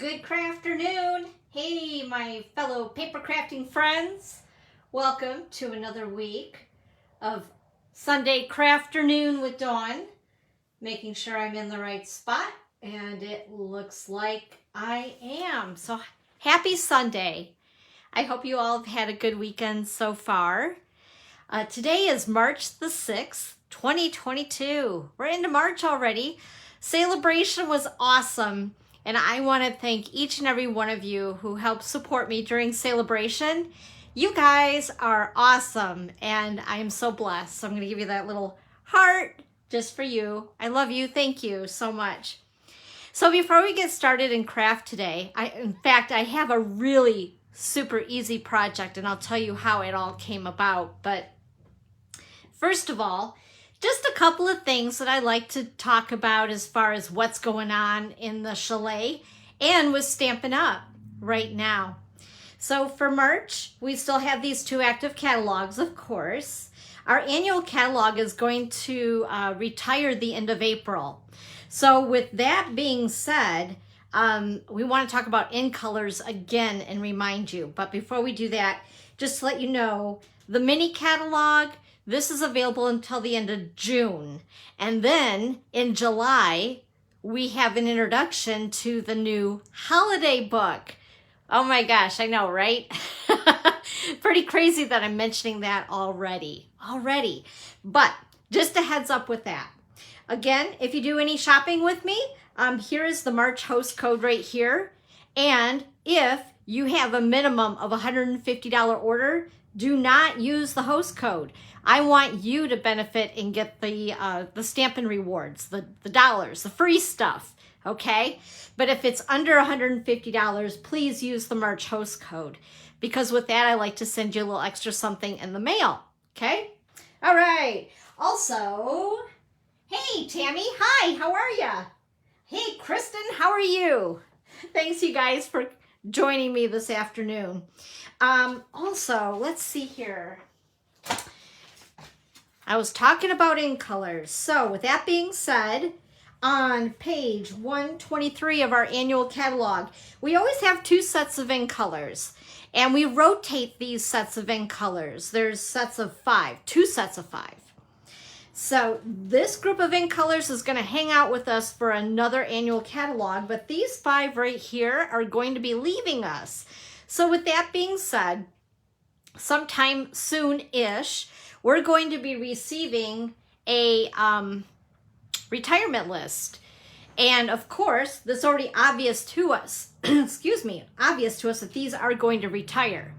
Good crafternoon. Hey, my fellow paper crafting friends. Welcome to another week of Sunday Crafternoon with Dawn. Making sure I'm in the right spot, and it looks like I am. So happy Sunday. I hope you all have had a good weekend so far. Today is March the 6th, 2022. We're into March already. Sale A Bration was awesome. And I want to thank each and every one of you who helped support me during Sale A Bration. You guys are awesome, and I'm so blessed. So I'm going to give you that little heart just for you. I love you. Thank you so much. So before we get started in craft today, in fact, I have a really super easy project, and I'll tell you how it all came about. But first of all, just a couple of things that I like to talk about as far as what's going on in the chalet and with Stampin' Up! Right now. So for March, we still have these two active catalogs, of course. Our annual catalog is going to retire the end of April. So with that being said, we want to talk about in colors again and remind you. But before we do that, just to let you know, the mini catalog, this is available until the end of June. And then in July, we have an introduction to the new holiday book. Oh my gosh, I know, right? Pretty crazy that I'm mentioning that already. But just a heads up with that. Again, if you do any shopping with me, here is the March host code right here. And if you have a minimum of $150 order, do not use the host code. I want you to benefit and get the Stampin' rewards, the dollars, the free stuff, okay? But if it's under $150, please use the March host code, because with that, I like to send you a little extra something in the mail, okay? All right. Also, hey, Tammy, hi, how are ya? Hey, Kristen, how are you? Thanks, you guys, for joining me this afternoon. Also, let's see here. I was talking about in colors. So with that being said, on page 123 of our annual catalog, we always have two sets of in colors, and we rotate these sets of in colors. There's sets of five, two sets of five. So this group of in colors is going to hang out with us for another annual catalog, but these five right here are going to be leaving us. So with that being said, sometime soon-ish, we're going to be receiving a retirement list. And of course, this already obvious to us, obvious to us that these are going to retire.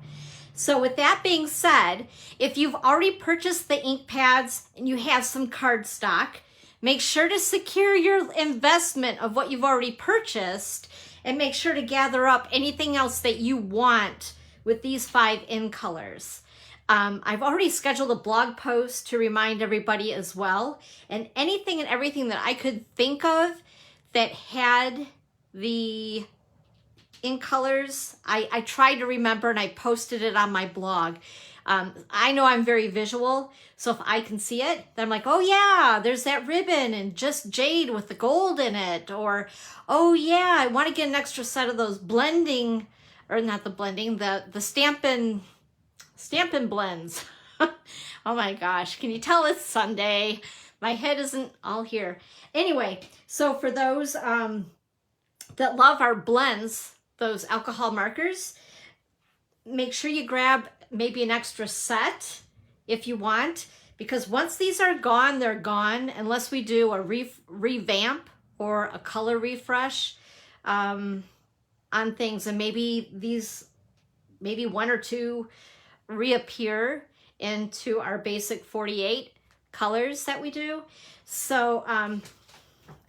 So with that being said, if you've already purchased the ink pads and you have some cardstock, make sure to secure your investment of what you've already purchased, and make sure to gather up anything else that you want with these five in colors. I've already scheduled a blog post to remind everybody as well, and anything and everything that I could think of that had the in colors, I tried to remember, and I posted it on my blog. I know I'm very visual, so if I can see it, then I'm like, oh yeah, there's that ribbon and just jade with the gold in it. Or, oh yeah, I want to get an extra set of those blending, or not the blending, the Stampin' blends. Oh my gosh, can you tell it's Sunday? My head isn't all here. Anyway, so for those that love our blends, those alcohol markers, make sure you grab maybe an extra set if you want, because once these are gone, they're gone, unless we do a revamp or a color refresh on things. And maybe one or two reappear into our basic 48 colors that we do. So I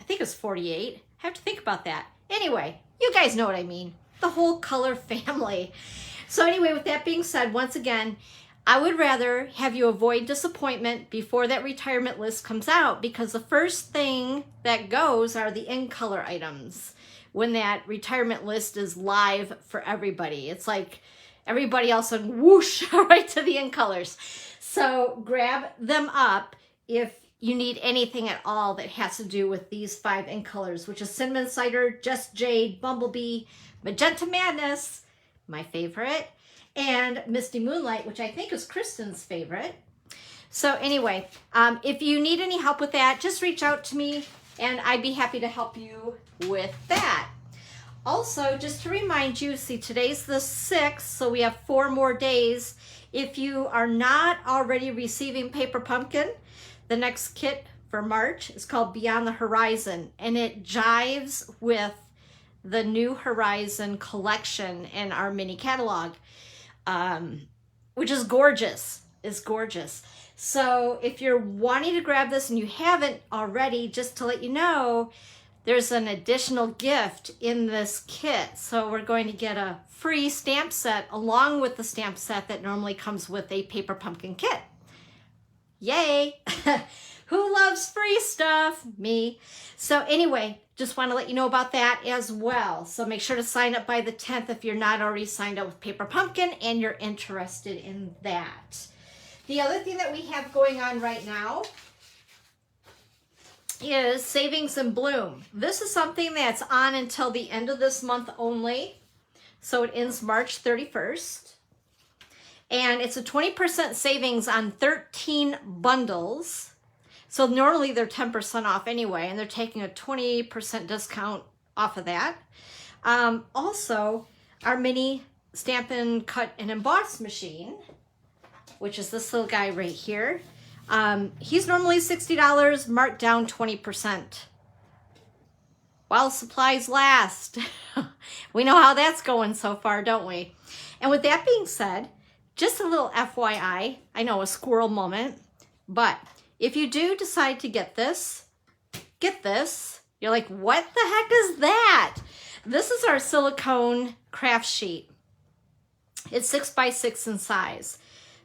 think it's 48. I have to think about that. Anyway, you guys know what I mean. The whole color family. So anyway, with that being said, once again, I would rather have you avoid disappointment before that retirement list comes out, because the first thing that goes are the in color items when that retirement list is live for everybody. It's like everybody else would whoosh right to the in colors. So grab them up if you need anything at all that has to do with these 5 ink colors, which is Cinnamon Cider, Just Jade, Bumblebee, Magenta Madness, my favorite, and Misty Moonlight, which I think is Kristen's favorite. So anyway, if you need any help with that, just reach out to me and I'd be happy to help you with that. Also, just to remind you, see, today's the 6th, so we have 4 more days. If you are not already receiving Paper Pumpkin, the next kit for March is called Beyond the Horizon, and it jives with the New Horizon collection in our mini catalog, which is gorgeous. It's gorgeous. So if you're wanting to grab this and you haven't already, just to let you know, there's an additional gift in this kit. So we're going to get a free stamp set along with the stamp set that normally comes with a Paper Pumpkin kit. Yay! Who loves free stuff? Me. So anyway, just want to let you know about that as well. So make sure to sign up by the 10th if you're not already signed up with Paper Pumpkin and you're interested in that. The other thing that we have going on right now is Savings in Bloom. This is something that's on until the end of this month only. So it ends March 31st. And it's a 20% savings on 13 bundles. So normally they're 10% off anyway, and they're taking a 20% discount off of that. Also, our mini Stampin' Cut and Emboss machine, which is this little guy right here. He's normally $60, marked down 20%. While supplies last. We know how that's going so far, don't we? And with that being said, just a little FYI, I know, a squirrel moment, but if you do decide to get this, you're like, what the heck is that? This is our silicone craft sheet. It's 6x6 in size.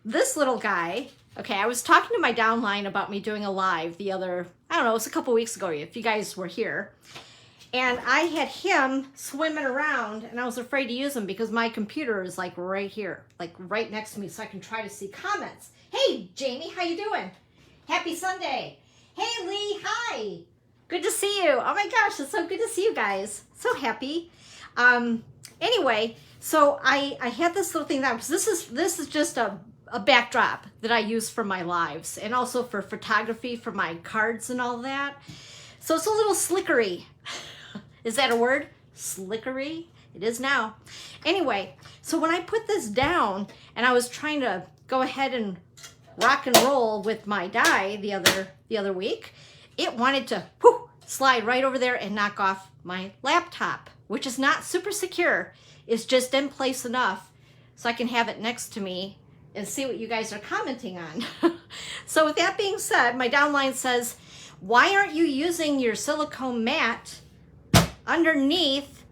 This little guy, okay, I was talking to my downline about me doing a live the other, I don't know, it was a couple weeks ago if you guys were here. And I had him swimming around and I was afraid to use him because my computer is like right here, like right next to me, so I can try to see comments. Hey, Jamie, how you doing? Happy Sunday. Hey, Lee, hi. Good to see you. Oh my gosh, it's so good to see you guys. So happy. Anyway, so I had this little thing that was, this is just a backdrop that I use for my lives and also for photography for my cards and all that. So it's a little slickery. Is that a word? Slickery? It is now. Anyway, so when I put this down and I was trying to go ahead and rock and roll with my die the other week, it wanted to slide right over there and knock off my laptop, which is not super secure. It's just in place enough so I can have it next to me and see what you guys are commenting on. So with that being said, my downline says, why aren't you using your silicone mat underneath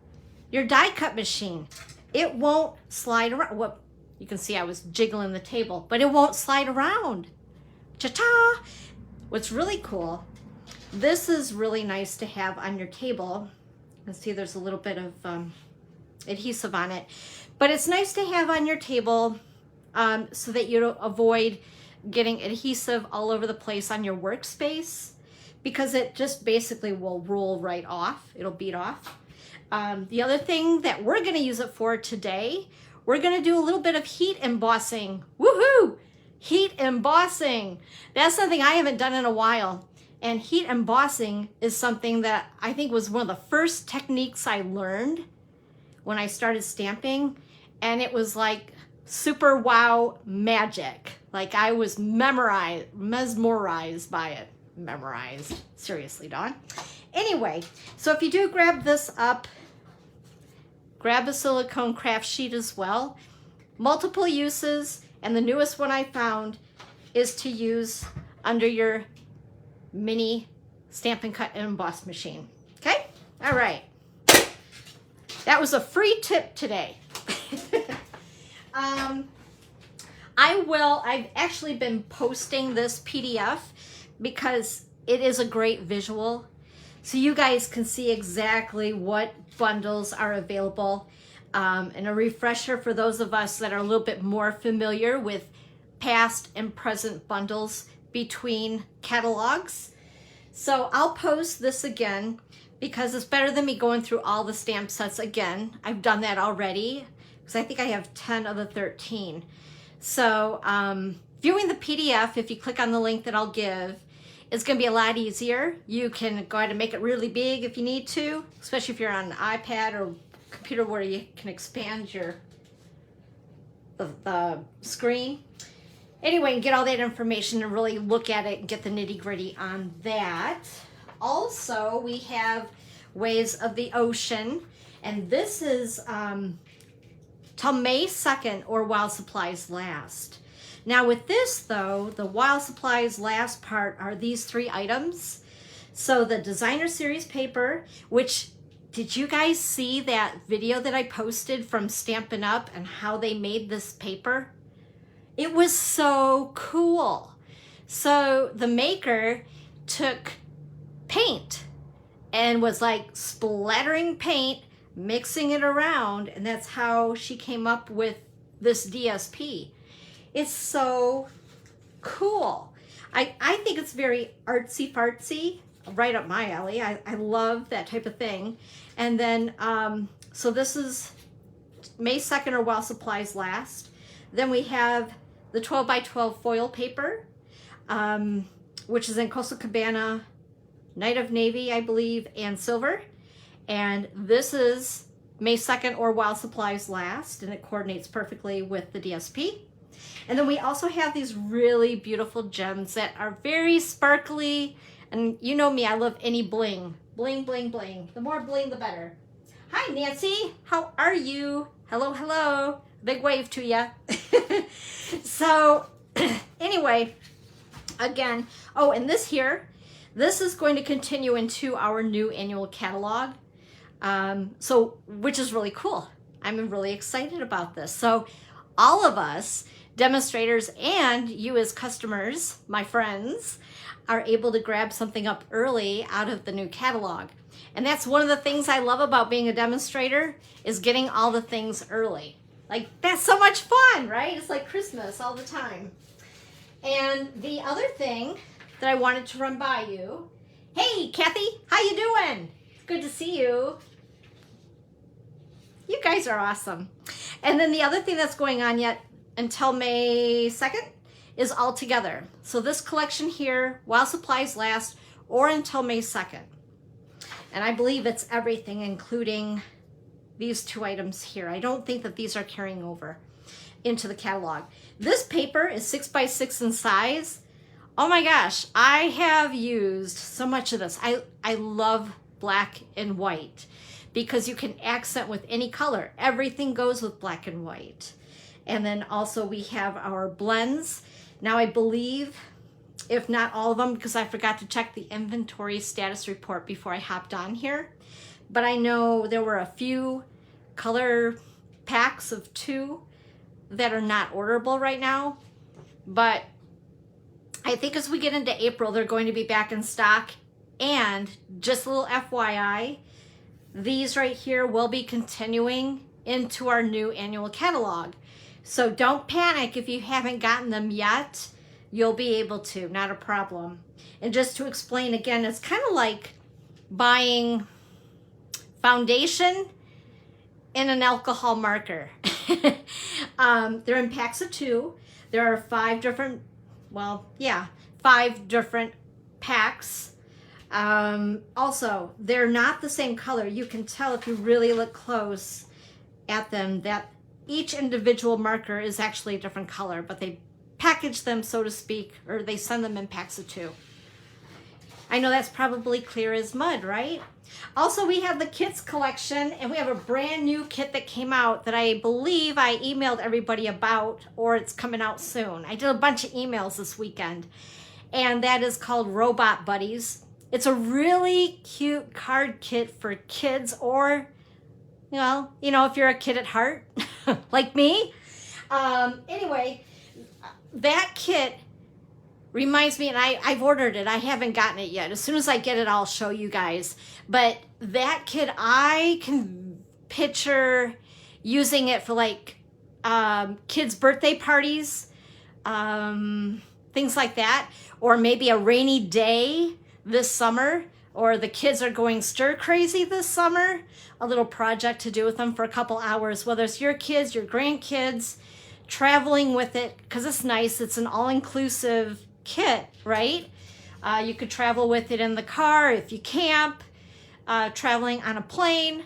your die cut machine? It won't slide around. Well, you can see I was jiggling the table, but it won't slide around. Cha-cha! What's really cool, this is really nice to have on your table. You can see there's a little bit of adhesive on it, but it's nice to have on your table so that you don't avoid getting adhesive all over the place on your workspace, because it just basically will roll right off. It'll bead off. The other thing that we're gonna use it for today, we're gonna do a little bit of heat embossing. Woohoo! Heat embossing. That's something I haven't done in a while. And heat embossing is something that I think was one of the first techniques I learned when I started stamping. And it was like super wow magic. Like I was mesmerized by it. Memorized. Seriously, Dawn. Anyway, so if you do grab this up, grab a silicone craft sheet as well. Multiple uses, and the newest one I found is to use under your mini Stampin' Cut and Emboss machine. Okay? All right. That was a free tip today. I've actually been posting this PDF because it is a great visual. So you guys can see exactly what bundles are available. And a refresher for those of us that are a little bit more familiar with past and present bundles. between catalogs. So I'll post this again because it's better than me going through all the stamp sets again. I've done that already because I think I have 10 of the 13. So viewing the PDF, if you click on the link that I'll give, it's going to be a lot easier. You can go ahead and make it really big if you need to, especially if you're on an iPad or computer where you can expand the screen. Anyway, and get all that information and really look at it and get the nitty-gritty on that. Also, we have Ways of the Ocean, and this is till May 2nd or while supplies last. Now with this though, the while supplies last part are these 3 items. So the designer series paper, which, did you guys see that video that I posted from Stampin' Up and how they made this paper? It was so cool. So the maker took paint and was like splattering paint, mixing it around, and that's how she came up with this DSP. It's so cool. I think it's very artsy fartsy, right up my alley. I love that type of thing. And then, so this is May 2nd or while supplies last. Then we have the 12 by 12 foil paper, which is in Coastal Cabana, Night of Navy, I believe, and Silver. And this is May 2nd or while supplies last, and it coordinates perfectly with the DSP. And then we also have these really beautiful gems that are very sparkly. And you know me, I love any bling. Bling, bling, bling. The more bling, the better. Hi, Nancy. How are you? Hello, hello. Big wave to ya. So, anyway, again, oh, and this here, this is going to continue into our new annual catalog. Which is really cool. I'm really excited about this. So all of us, demonstrators and you as customers, my friends, are able to grab something up early out of the new catalog. And that's one of the things I love about being a demonstrator, is getting all the things early. Like, that's so much fun, right? It's like Christmas all the time. And the other thing that I wanted to run by you, hey, Kathy, how you doing? Good to see you. You guys are awesome. And then the other thing that's going on yet until May 2nd is all together. So this collection here, while supplies last, or until May 2nd. And I believe it's everything, including these 2 items here. I don't think that these are carrying over into the catalog. This paper is 6 by 6 in size. Oh my gosh, I have used so much of this. I love black and white because you can accent with any color. Everything goes with black and white. And then also we have our blends. Now I believe, if not all of them, because I forgot to check the inventory status report before I hopped on here, but I know there were a few color packs of 2 that are not orderable right now. But I think as we get into April, they're going to be back in stock. And just a little FYI, these right here will be continuing into our new annual catalog. So don't panic if you haven't gotten them yet. You'll be able to, not a problem. And just to explain again, it's kind of like buying foundation and an alcohol marker. They're in packs of 2. There are 5 different, 5 different packs. Also, they're not the same color. You can tell if you really look close at them that each individual marker is actually a different color, but they package them, so to speak, or they send them in packs of 2. I know that's probably clear as mud, right? Also, we have the kits collection, and we have a brand new kit that came out that I believe I emailed everybody about, or it's coming out soon. I did a bunch of emails this weekend, and that is called Robot Buddies. It's a really cute card kit for kids, or, well, you know, if you're a kid at heart, like me. Anyway, that kit reminds me, and I've ordered it. I haven't gotten it yet. As soon as I get it, I'll show you guys. But that kit, I can picture using it for like kids' birthday parties. They things like that. Or maybe a rainy day this summer, or the kids are going stir crazy this summer, a little project to do with them for a couple hours, whether it's your kids, your grandkids, traveling with it, because it's nice. It's an all-inclusive kit, right? You could travel with it in the car if you camp, traveling on a plane,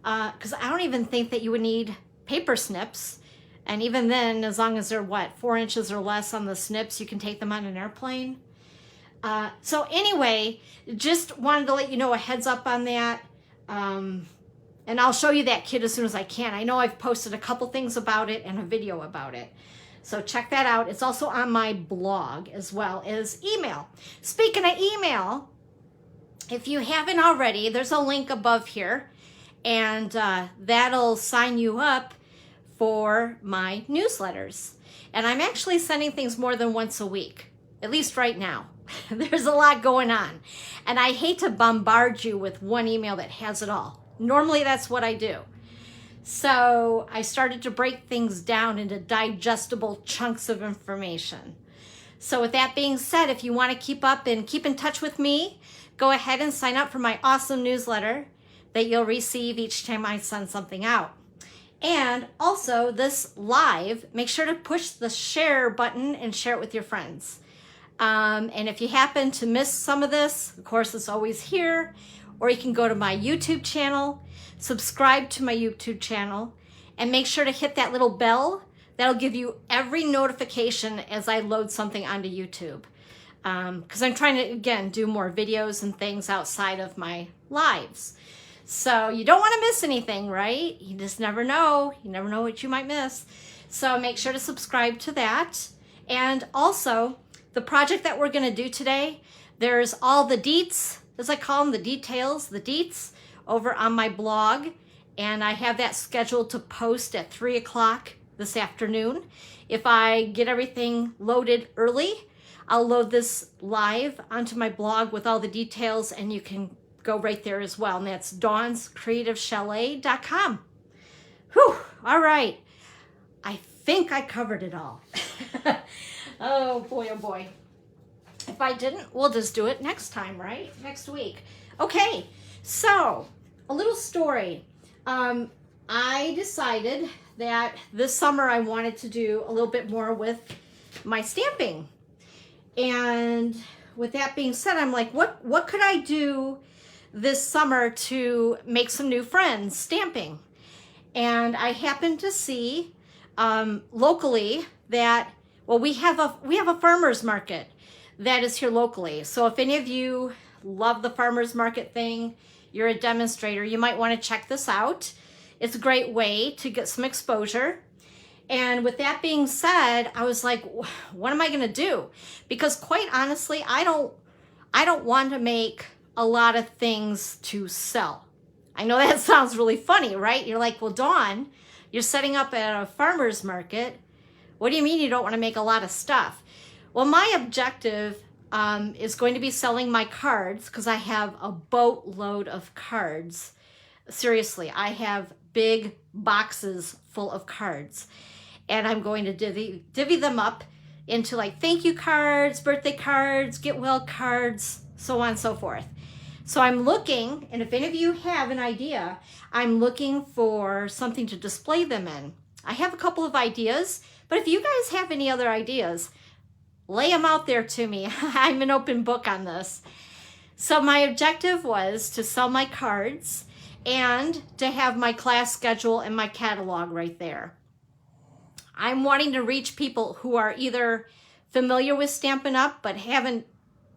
because I don't even think that you would need paper snips. And even then, as long as they're, 4 inches or less on the snips, you can take them on an airplane. So anyway, just wanted to let you know a heads up on that. And I'll show you that kit as soon as I can. I know I've posted a couple things about it and a video about it. So check that out. It's also on my blog as well as email. Speaking of email, if you haven't already, there's a link above here, and that'll sign you up for my newsletters. And I'm actually sending things more than once a week, at least right now. There's a lot going on. And I hate to bombard you with one email that has it all. Normally that's what I do. So I started to break things down into digestible chunks of information. So with that being said, if you want to keep up and keep in touch with me, go ahead and sign up for my awesome newsletter that you'll receive each time I send something out. And also this live, make sure to push the share button and share it with your friends. And if you happen to miss some of this, of course, it's always here, or you can go to my YouTube channel, subscribe to my YouTube channel, and make sure to hit that little bell. That'll give you every notification as I load something onto YouTube. Because I'm trying to, again, do more videos and things outside of my lives. So you don't want to miss anything, right? You just never know. You never know what you might miss. So make sure to subscribe to that. And also, the project that we're going to do today, there's all the deets, as I call them, the details, the deets, over on my blog. And I have that scheduled to post at 3 o'clock this afternoon. If I get everything loaded early, I'll load this live onto my blog with all the details, and you can go right there as well. And that's dawnscreativechalet.com. Whew, all right. I think I covered it all. Oh boy, oh boy. If I didn't, we'll just do it next time, right? Next week. Okay, so a little story. I decided that this summer I wanted to do a little bit more with my stamping. And with that being said, I'm like, what could I do this summer to make some new friends stamping? And I happened to see locally that, well, we have a farmer's market that is here locally. So if any of you love the farmer's market thing, you're a demonstrator, you might want to check this out. It's a great way to get some exposure. And with that being said, I was like, what am I going to do? Because quite honestly, I don't want to make a lot of things to sell. I know that sounds really funny, right? You're like, well, Dawn, you're setting up at a farmer's market. What do you mean you don't want to make a lot of stuff? Well, my objective is going to be selling my cards, because I have a boatload of cards. Seriously, I have big boxes full of cards. And I'm going to divvy them up into like thank you cards, birthday cards, get well cards, so on and so forth. So I'm looking, and if any of you have an idea, I'm looking for something to display them in. I have a couple of ideas, but if you guys have any other ideas, lay them out there to me. I'm an open book on this. So my objective was to sell my cards and to have my class schedule and my catalog right there. I'm wanting to reach people who are either familiar with Stampin' Up but haven't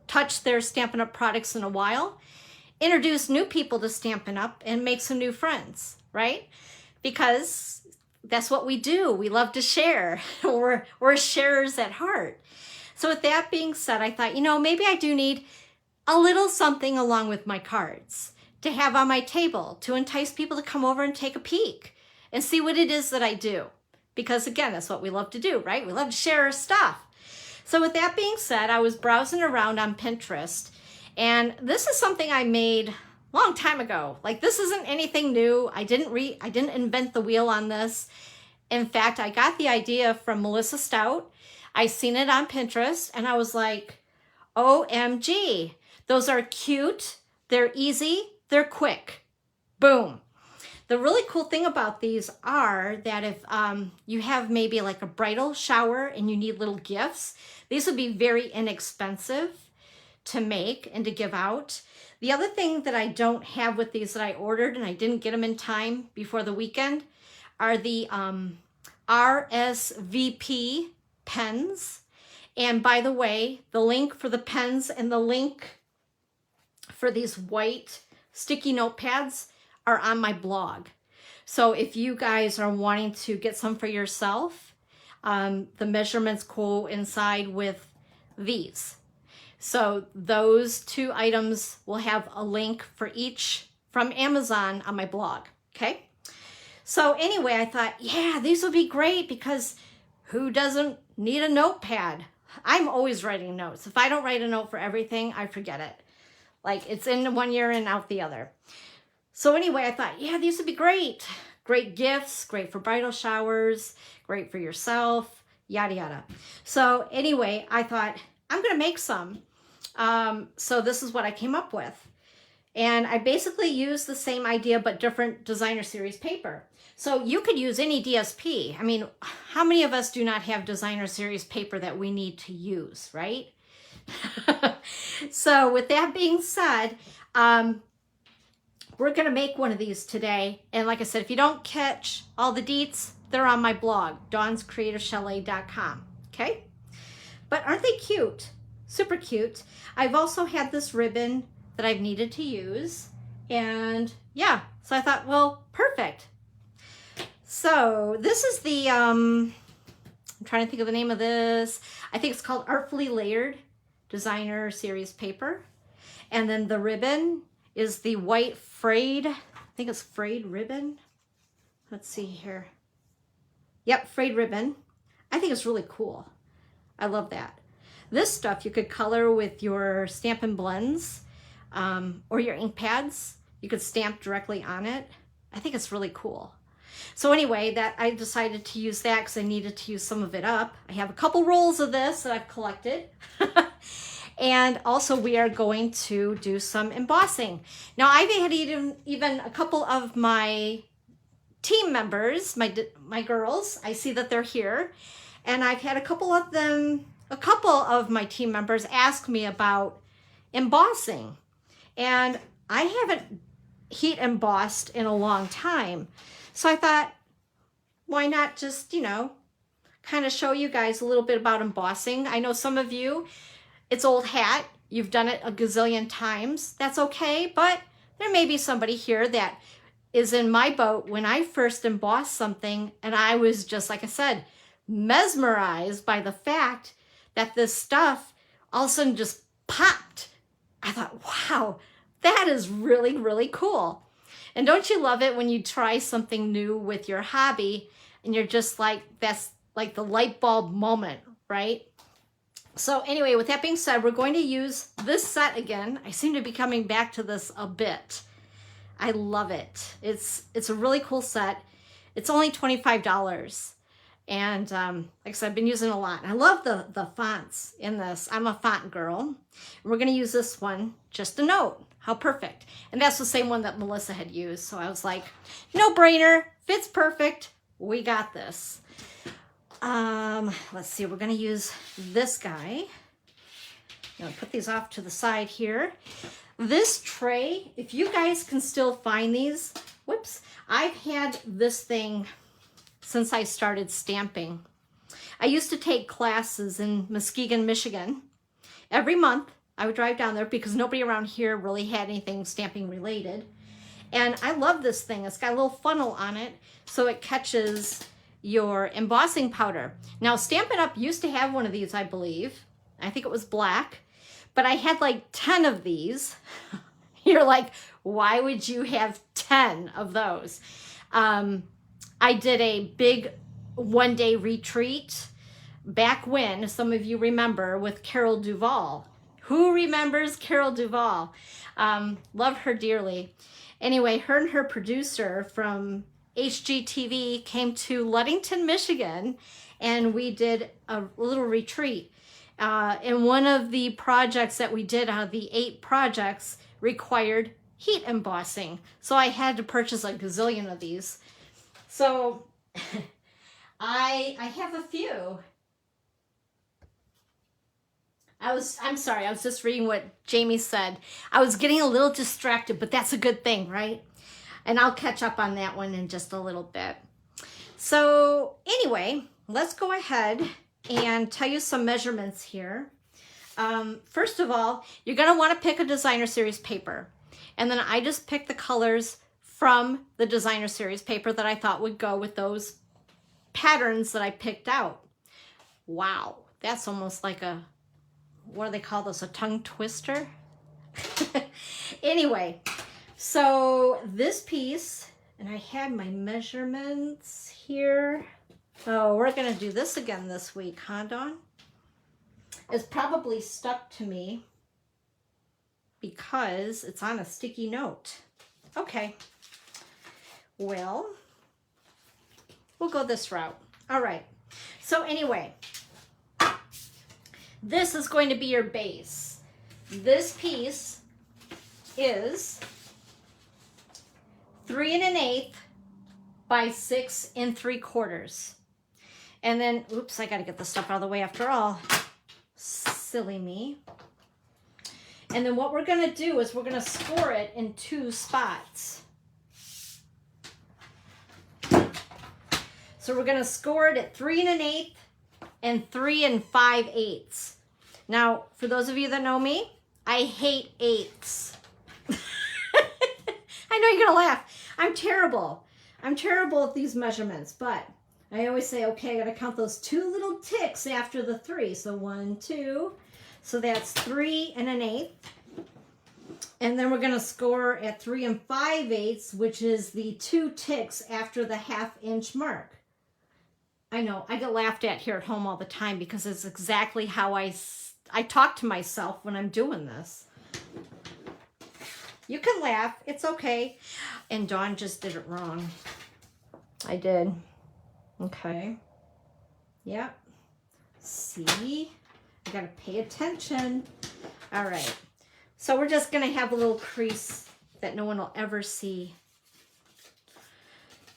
touched their Stampin' Up products in a while, introduce new people to Stampin' Up, and make some new friends, right? Because that's what we do. We love to share. We're sharers at heart. So with that being said, I thought, maybe I do need a little something along with my cards to have on my table to entice people to come over and take a peek and see what it is that I do. Because again, that's what we love to do, right? We love to share our stuff. So with that being said, I was browsing around on Pinterest, and this is something I made a long time ago. Like, this isn't anything new. I didn't invent the wheel on this. In fact, I got the idea from Melissa Stout. I seen it on Pinterest and I was like, OMG, those are cute, they're easy, they're quick. Boom. The really cool thing about these are that if you have maybe like a bridal shower and you need little gifts, these would be very inexpensive to make and to give out. The other thing that I don't have with these that I ordered and I didn't get them in time before the weekend are the RSVP pens. And by the way, the link for the pens and the link for these white sticky notepads are on my blog. So if you guys are wanting to get some for yourself, the measurements coincide with these. So those two items will have a link for each from Amazon on my blog, okay? So anyway, I thought, yeah, these will be great because who doesn't need a notepad? I'm always writing notes. If I don't write a note for everything, I forget it. Like it's in one ear and out the other. So anyway, I thought, yeah, these would be great. Great gifts, great for bridal showers, great for yourself, yada, yada. So anyway, I thought, I'm going to make some. So this is what I came up with. And I basically used the same idea, but different designer series paper. So you could use any DSP. I mean, how many of us do not have designer series paper that we need to use, right? So with that being said, we're going to make one of these today. And like I said, if you don't catch all the deets, they're on my blog, dawnscreativechalet.com. Okay? But aren't they cute? Super cute. I've also had this ribbon that I've needed to use. And yeah, so I thought, well, perfect. So this is the, I'm trying to think of the name of this. I think it's called Artfully Layered Designer Series Paper. And then the ribbon is the white frayed, I think it's frayed ribbon. Let's see here. Yep, frayed ribbon. I think it's really cool. I love that. This stuff you could color with your Stampin' Blends or your ink pads. You could stamp directly on it. I think it's really cool. So anyway, that I decided to use that because I needed to use some of it up. I have a couple rolls of this that I've collected. And also we are going to do some embossing. Now I've had even a couple of my team members, my girls, I see that they're here. And I've had a couple of my team members ask me about embossing. And I haven't heat embossed in a long time. So I thought, why not just, you know, kind of show you guys a little bit about embossing. I know some of you, it's old hat. You've done it a gazillion times. That's okay. But there may be somebody here that is in my boat when I first embossed something. And I was just, like I said, mesmerized by the fact that this stuff all of a sudden just popped. I thought, wow, that is really, really cool. And don't you love it when you try something new with your hobby and you're just like, that's like the light bulb moment, right? So anyway, with that being said, we're going to use this set again. I seem to be coming back to this a bit. I love it. It's a really cool set. It's only $25. And like I said, I've been using it a lot. I love the fonts in this. I'm a font girl. And we're going to use this one, Just a Note. How perfect. And that's the same one that Melissa had used. So I was like, no brainer, fits perfect. We got this. Let's see, we're going to use this guy. I'm going to put these off to the side here. This tray, if you guys can still find these, whoops, I've had this thing since I started stamping. I used to take classes in Muskegon, Michigan. Every month I would drive down there because nobody around here really had anything stamping related. And I love this thing. It's got a little funnel on it so it catches your embossing powder. Now Stampin' Up! Used to have one of these, I believe. I think it was black. But I had like 10 of these. You're like, why would you have 10 of those? I did a big one-day retreat back when, some of you remember, with Carol Duvall. Who remembers Carol Duvall? Love her dearly. Anyway, her and her producer from HGTV came to Ludington, Michigan, and we did a little retreat. And one of the projects that we did out of the 8 projects required heat embossing. So I had to purchase a gazillion of these. So I have a few. I'm sorry, I was just reading what Jamie said. I was getting a little distracted, but that's a good thing, right? And I'll catch up on that one in just a little bit. So anyway, let's go ahead and tell you some measurements here. First of all, you're going to want to pick a designer series paper. And then I just picked the colors from the designer series paper that I thought would go with those patterns that I picked out. Wow, that's almost like a, what do they call this, a tongue twister? Anyway, so this piece, and I had my measurements here. Oh, we're gonna do this again this week, huh, Dawn? It's probably stuck to me because it's on a sticky note. Okay, well, we'll go this route. All right, so anyway, this is going to be your base. This piece is 3 1/8 by 6 3/4. And then, oops, I gotta get this stuff out of the way after all. Silly me. And then what we're gonna do is we're gonna score it in 2 spots. So we're gonna score it at 3 1/8 and 3 5/8. Now, for those of you that know me, I hate 8s. I know you're gonna laugh. I'm terrible. I'm terrible at these measurements, but I always say, okay, I gotta count those 2 little ticks after the 3. So 1, 2, so that's 3 1/8. And then we're gonna score at 3 5/8, which is the 2 ticks after the 1/2 inch mark. I know, I get laughed at here at home all the time because it's exactly how I talk to myself when I'm doing this. You can laugh, it's okay. And Dawn just did it wrong. I did. Okay. Yep. See? I gotta pay attention. All right. So we're just gonna have a little crease that no one will ever see.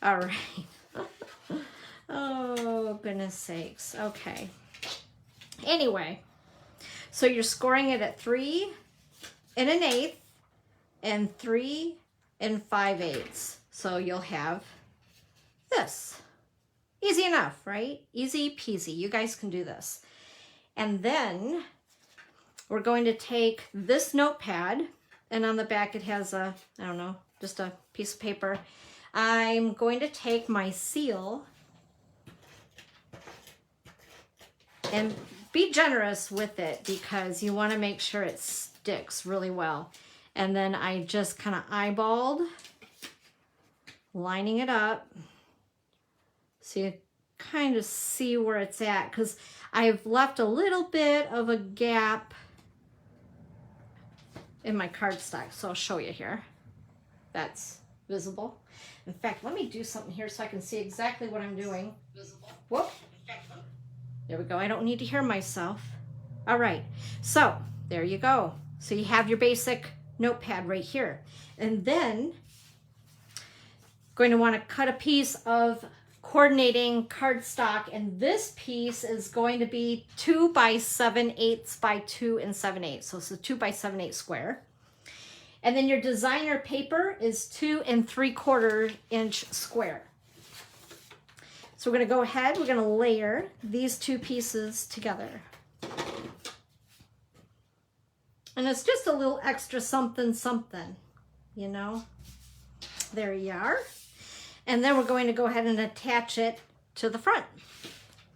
All right. Oh, goodness sakes. Okay. Anyway, so you're scoring it at 3 1/8 and 3 5/8. So you'll have this. Easy enough, right? Easy peasy. You guys can do this. And then we're going to take this notepad, and on the back it has a, I don't know, just a piece of paper. I'm going to take my seal and be generous with it because you want to make sure it sticks really well. And then I just kind of eyeballed, lining it up. So you kind of see where it's at because I've left a little bit of a gap in my cardstock. So I'll show you here. That's visible. In fact, let me do something here so I can see exactly what I'm doing. Visible. Whoop. There we go. I don't need to hear myself. All right. So there you go. So you have your basic notepad right here. And then going to want to cut a piece of coordinating cardstock, and this piece is going to be 2 by 7/8 by 2 7/8. So it's a 2 by 7/8 square. And then your designer paper is 2 3/4 inch square. So we're going to go ahead, we're going to layer these 2 pieces together. And it's just a little extra something, something, you know. There you are. And then we're going to go ahead and attach it to the front.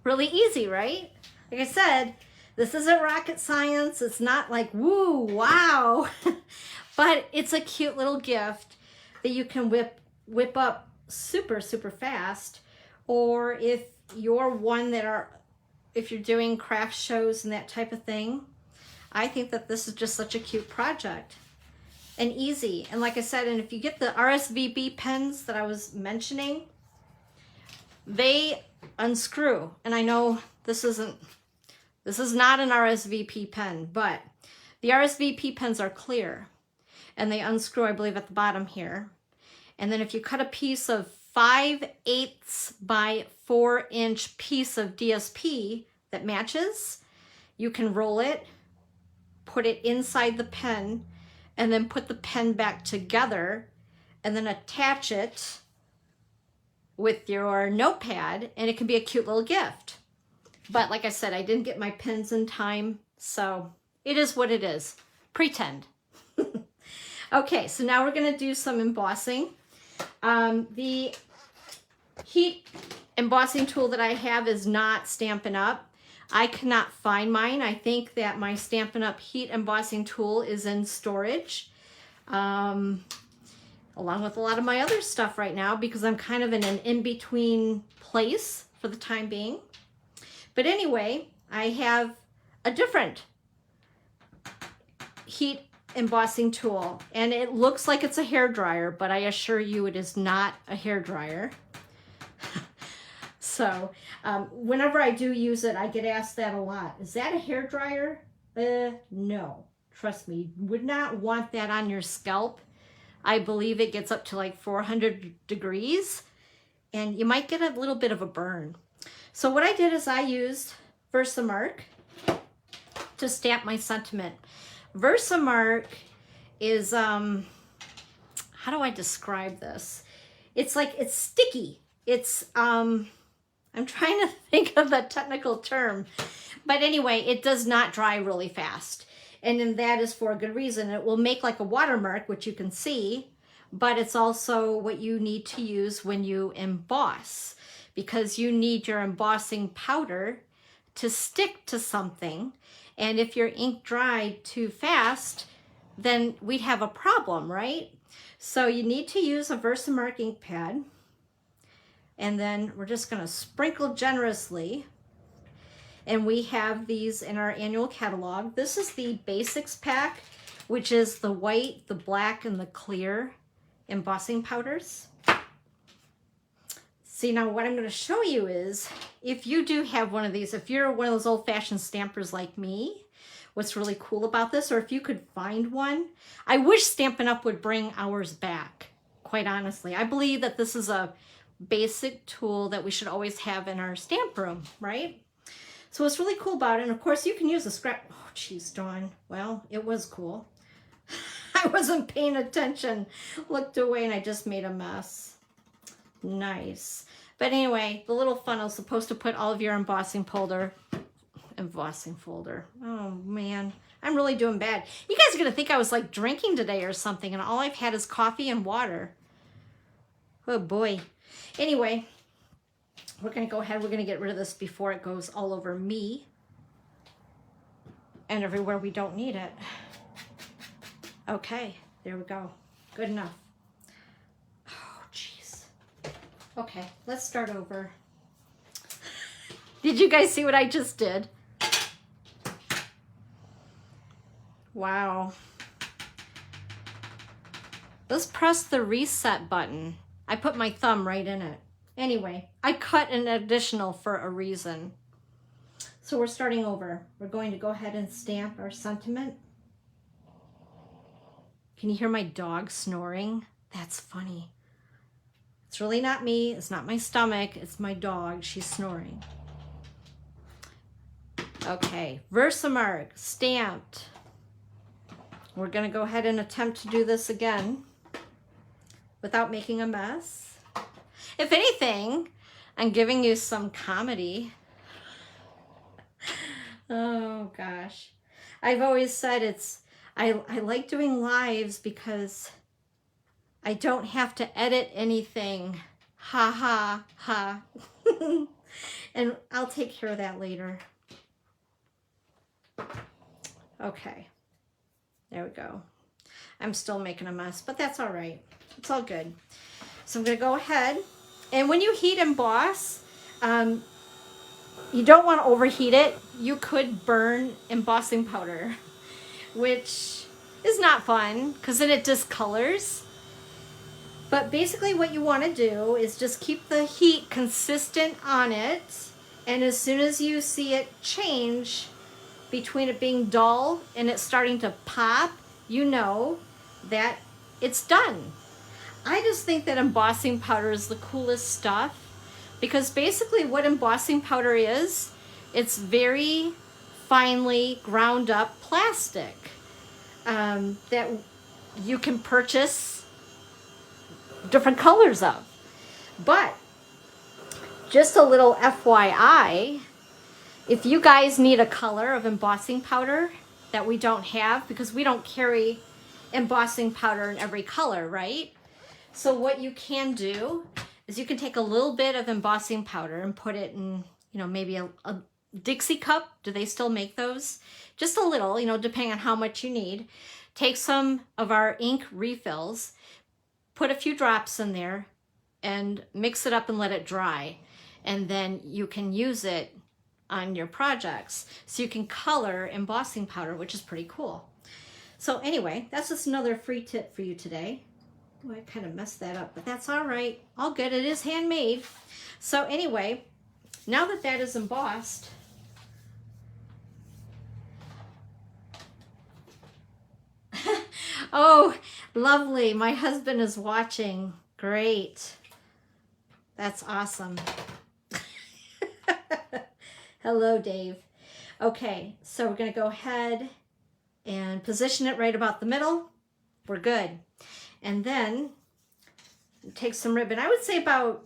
Really easy, right? Like I said, this isn't rocket science. It's not like, woo, wow. But it's a cute little gift that you can whip up super, super fast. Or if you're one if you're doing craft shows and that type of thing, I think that this is just such a cute project and easy. And like I said, and if you get the RSVB pens that I was mentioning, they unscrew. And I know this is not an RSVP pen, but the RSVP pens are clear and they unscrew, I believe, at the bottom here. And then if you cut a piece of 5/8 by 4-inch piece of DSP that matches, you can roll it, put it inside the pen, and then put the pen back together and then attach it with your notepad, and it can be a cute little gift. But like I said, I didn't get my pens in time, so it is what it is. Pretend. Okay, so now we're gonna do some embossing. The heat embossing tool that I have is not Stampin' Up. I cannot find mine. I think that my Stampin' Up heat embossing tool is in storage, along with a lot of my other stuff right now, because I'm kind of in an in-between place for the time being. But anyway, I have a different heat embossing tool, and it looks like it's a hair dryer, but I assure you it is not a hair dryer. So whenever I do use it, I get asked that a lot. Is that a hair dryer? No, trust me, you would not want that on your scalp. I believe it gets up to like 400 degrees and you might get a little bit of a burn. So what I did is I used Versamark to stamp my sentiment. Versamark is, how do I describe this? It's like, it's sticky. It's, I'm trying to think of a technical term, but anyway, it does not dry really fast. And then that is for a good reason. It will make like a watermark, which you can see, but it's also what you need to use when you emboss, because you need your embossing powder to stick to something. And if your ink dried too fast, then we'd have a problem, right? So you need to use a Versamark ink pad. And then we're just gonna sprinkle generously. And we have these in our annual catalog. This is the Basics pack, which is the white, the black, and the clear embossing powders. See, now what I'm gonna show you is, if you do have one of these, if you're one of those old-fashioned stampers like me, what's really cool about this, or if you could find one, I wish Stampin' Up! Would bring ours back, quite honestly. I believe that this is a basic tool that we should always have in our stamp room, right? So what's really cool about it, and of course you can use a scrap, oh geez, Dawn, well, it was cool. I wasn't paying attention, looked away, and I just made a mess. Nice. But anyway, the little funnel is supposed to put all of your embossing folder. Oh man, I'm really doing bad. You guys are gonna think I was like drinking today or something, and all I've had is coffee and water. Oh boy. Anyway, we're gonna go ahead, we're gonna get rid of this before it goes all over me and everywhere we don't need it. Okay, there we go. Good enough. Oh, jeez. Okay, let's start over. Did you guys see what I just did? Wow. Let's press the reset button. I put my thumb right in it. Anyway, I cut an additional for a reason. So we're starting over. We're going to go ahead and stamp our sentiment. Can you hear my dog snoring? That's funny. It's really not me. It's not my stomach. It's my dog. She's snoring. Okay, Versamark stamped. We're gonna go ahead and attempt to do this again without making a mess. If anything, I'm giving you some comedy. Oh gosh. I've always said I like doing lives because I don't have to edit anything. Ha ha ha. And I'll take care of that later. Okay. There we go. I'm still making a mess, but that's all right. It's all good. So I'm going to go ahead. And when you heat emboss, you don't want to overheat it. You could burn embossing powder, which is not fun because then it discolors. But basically what you want to do is just keep the heat consistent on it. And as soon as you see it change between it being dull and it starting to pop, you know that it's done. I just think that embossing powder is the coolest stuff, because basically what embossing powder is, it's very finely ground up plastic that you can purchase different colors of. But just a little FYI, if you guys need a color of embossing powder that we don't have, because we don't carry embossing powder in every color, right? So what you can do is you can take a little bit of embossing powder and put it in, you know, maybe a Dixie cup. Do they still make those? Just a little, you know, depending on how much you need. Take some of our ink refills, put a few drops in there, and mix it up and let it dry. And then you can use it on your projects. So you can color embossing powder, which is pretty cool. So anyway, that's just another free tip for you today. Oh, I kind of messed that up, but that's all right. All good, it is handmade. So anyway, now that that is embossed, oh, lovely. My husband is watching. Great. That's awesome. Hello, Dave. Okay, so we're going to go ahead and position it right about the middle. We're good. And then take some ribbon. I would say about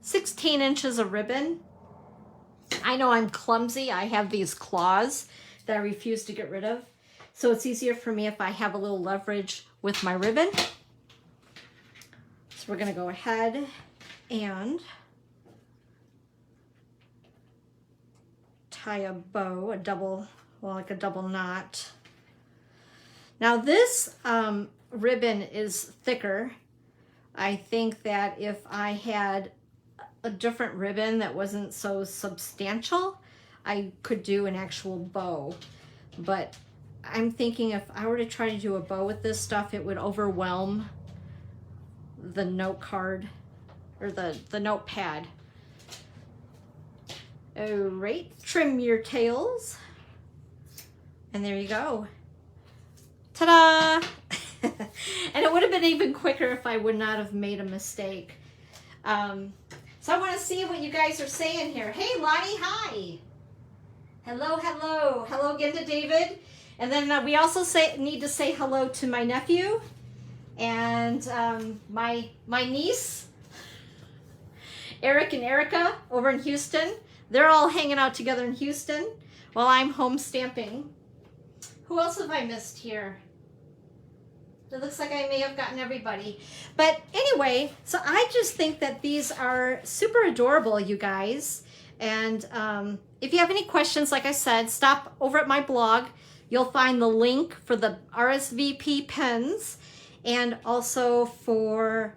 16 inches of ribbon. I know I'm clumsy. I have these claws that I refuse to get rid of. So it's easier for me if I have a little leverage with my ribbon. So we're going to go ahead and tie a bow, a double, well, like a double knot. Now this ribbon is thicker. I think that if I had a different ribbon that wasn't so substantial, I could do an actual bow. But I'm thinking if I were to try to do a bow with this stuff, it would overwhelm the note card or the notepad. All right, trim your tails. And there you go. Ta-da! And it would have been even quicker if I would not have made a mistake. So I want to see what you guys are saying here. Hey, Lonnie, hi. Hello, hello. Hello again to David. And then we also need to say hello to my nephew and my niece, Eric and Erica, over in Houston. They're all hanging out together in Houston while I'm home stamping. Who else have I missed here? It looks like I may have gotten everybody. But anyway, so I just think that these are super adorable, you guys. And if you have any questions, like I said, stop over at my blog. You'll find the link for the RSVP pens and also for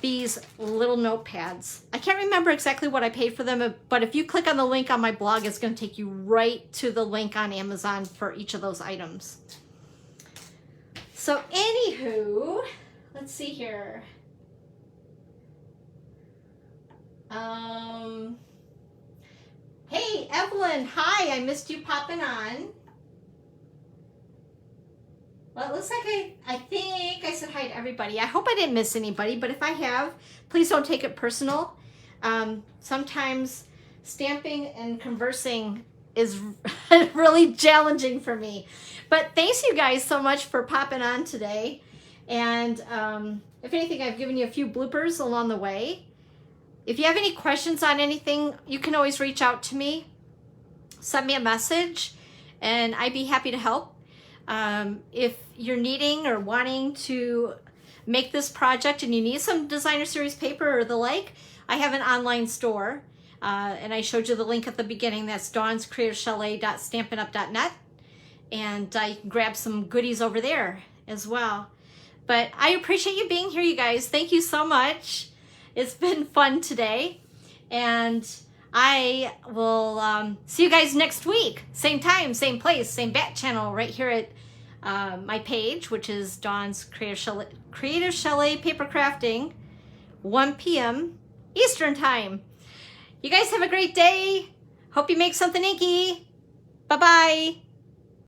these little notepads. I can't remember exactly what I paid for them, but if you click on the link on my blog, it's going to take you right to the link on Amazon for each of those items. So anywho, let's see here. Hey, Evelyn, hi, I missed you popping on. Well, it looks like I think I said hi to everybody. I hope I didn't miss anybody, but if I have, please don't take it personal. Sometimes stamping and conversing is really challenging for me. But thanks you guys so much for popping on today. And if anything, I've given you a few bloopers along the way. If you have any questions on anything, you can always reach out to me. Send me a message, and I'd be happy to help. If you're needing or wanting to make this project and you need some designer series paper or the like, I have an online store. And I showed you the link at the beginning. That's dawnscreativechalet.stampinup.net. And you can grab some goodies over there as well. But I appreciate you being here, you guys. Thank you so much. It's been fun today. And I will see you guys next week. Same time, same place, same bat channel right here at my page, which is Dawn's Creative Chalet Paper Crafting, 1 p.m. Eastern Time. You guys have a great day. Hope you make something inky. Bye-bye.